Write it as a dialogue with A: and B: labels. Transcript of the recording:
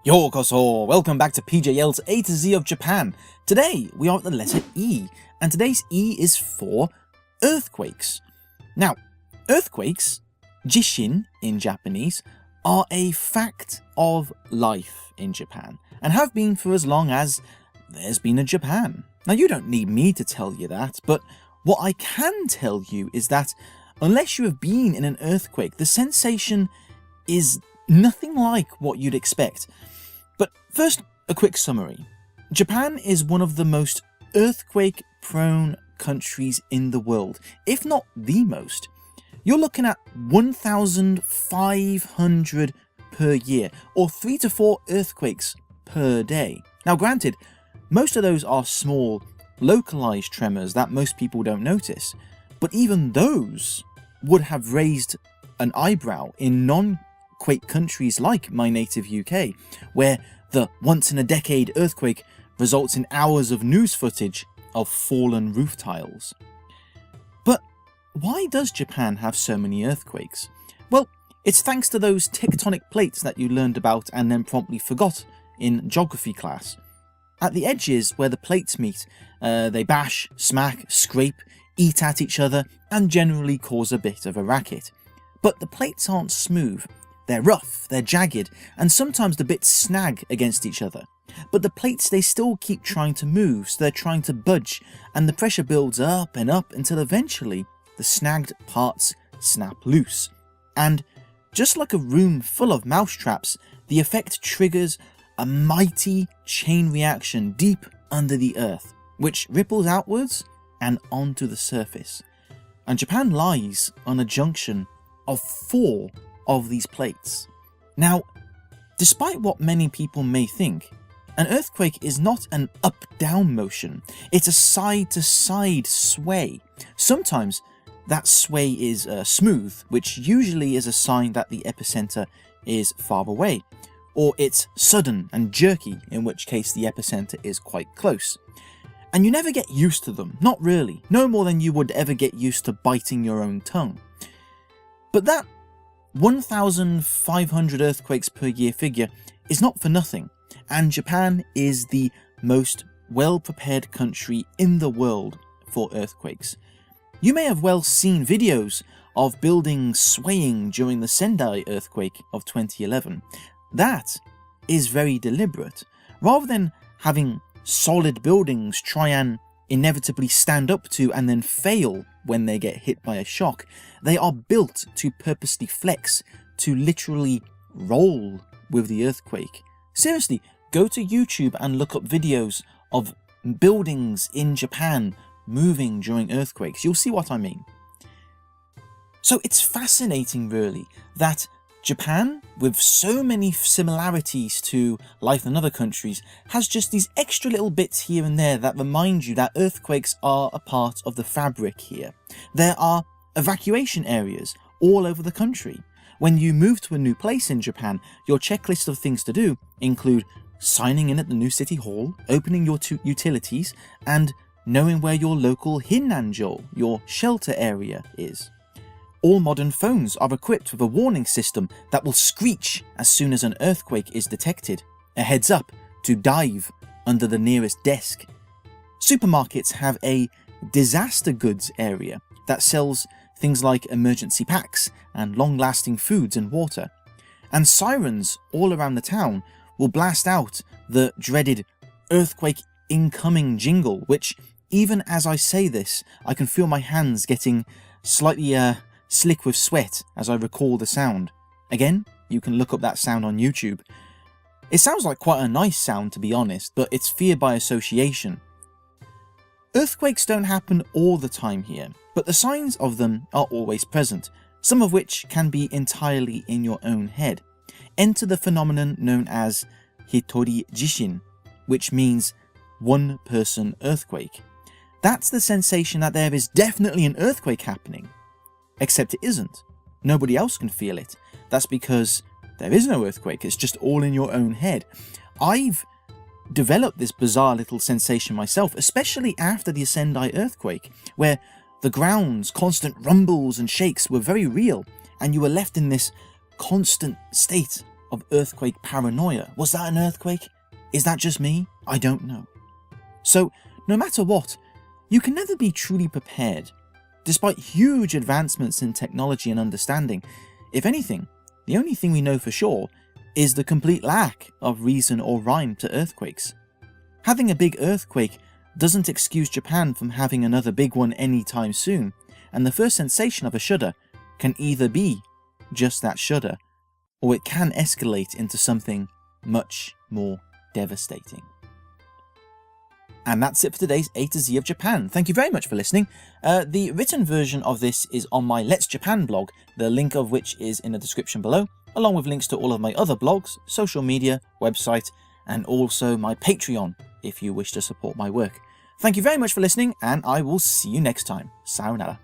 A: Yokoso! Welcome back to PJL's A to Z of Japan. Today we are at the letter E, and today's E is for earthquakes. Now, earthquakes, jishin in Japanese, are a fact of life in Japan, and have been for as long as there's been a Japan. Now, you don't need me to tell you that, but what I can tell you is that unless you have been in an earthquake, the sensation is nothing like what you'd expect. But first, a quick summary. Japan is one of the most earthquake-prone countries in the world, if not the most. You're looking at 1,500 per year, or 3 to 4 earthquakes per day. Now granted, most of those are small, localized tremors that most people don't notice, but even those would have raised an eyebrow in non-quake countries like my native UK, where the once-in-a-decade earthquake results in hours of news footage of fallen roof tiles. But why does Japan have so many earthquakes? Well, it's thanks to those tectonic plates that you learned about and then promptly forgot in geography class. At the edges where the plates meet, they bash, smack, scrape, eat at each other, and generally cause a bit of a racket. But the plates aren't smooth. They're rough, they're jagged, and sometimes the bits snag against each other. But the plates, they still keep trying to move, so they're trying to budge, and the pressure builds up and up until eventually the snagged parts snap loose. And just like a room full of mousetraps, the effect triggers a mighty chain reaction deep under the earth, which ripples outwards and onto the surface. And Japan lies on a junction of 4 of these plates. Now, despite what many people may think, an earthquake is not an up-down motion, it's a side-to-side sway. Sometimes that sway is smooth, which usually is a sign that the epicenter is far away, or it's sudden and jerky, in which case the epicenter is quite close. And you never get used to them, not really, no more than you would ever get used to biting your own tongue. But that 1,500 earthquakes per year figure is not for nothing, and Japan is the most well-prepared country in the world for earthquakes. You may have well seen videos of buildings swaying during the Sendai earthquake of 2011. That is very deliberate. Rather than having solid buildings try and inevitably stand up to and then fail when they get hit by a shock, they are built to purposely flex, to literally roll with the earthquake. Seriously, go to YouTube and look up videos of buildings in Japan moving during earthquakes. You'll see what I mean. So it's fascinating really that Japan, with so many similarities to life in other countries, has just these extra little bits here and there that remind you that earthquakes are a part of the fabric here. There are evacuation areas all over the country. When you move to a new place in Japan, your checklist of things to do include signing in at the new city hall, opening your utilities, and knowing where your local hinnanjo, your shelter area, is. All modern phones are equipped with a warning system that will screech as soon as an earthquake is detected, a heads up to dive under the nearest desk. Supermarkets have a disaster goods area that sells things like emergency packs and long-lasting foods and water. And sirens all around the town will blast out the dreaded earthquake incoming jingle, which even as I say this, I can feel my hands getting slightly slick with sweat as I recall the sound. Again, you can look up that sound on YouTube. It sounds like quite a nice sound to be honest, but it's fear by association. Earthquakes don't happen all the time here, but the signs of them are always present, some of which can be entirely in your own head. Enter the phenomenon known as hitori jishin, which means one-person earthquake. That's the sensation that there is definitely an earthquake happening. Except it isn't. Nobody else can feel it. That's because there is no earthquake, it's just all in your own head. I've developed this bizarre little sensation myself, especially after the Sendai earthquake, where The ground's constant rumbles and shakes were very real, and you were left in this constant state of earthquake paranoia. Was that an earthquake? Is that just me? I don't know. So, no matter what, you can never be truly prepared. Despite huge advancements in technology and understanding, if anything, the only thing we know for sure is the complete lack of reason or rhyme to earthquakes. Having a big earthquake doesn't excuse Japan from having another big one anytime soon, and the first sensation of a shudder can either be just that shudder, or it can escalate into something much more devastating. And that's it for today's A to Z of Japan. Thank you very much for listening. The written version of this is on my Let's Japan blog, the link of which is in the description below, along with links to all of my other blogs, social media, website, and also my Patreon if you wish to support my work. Thank you very much for listening, and I will see you next time. Sayonara.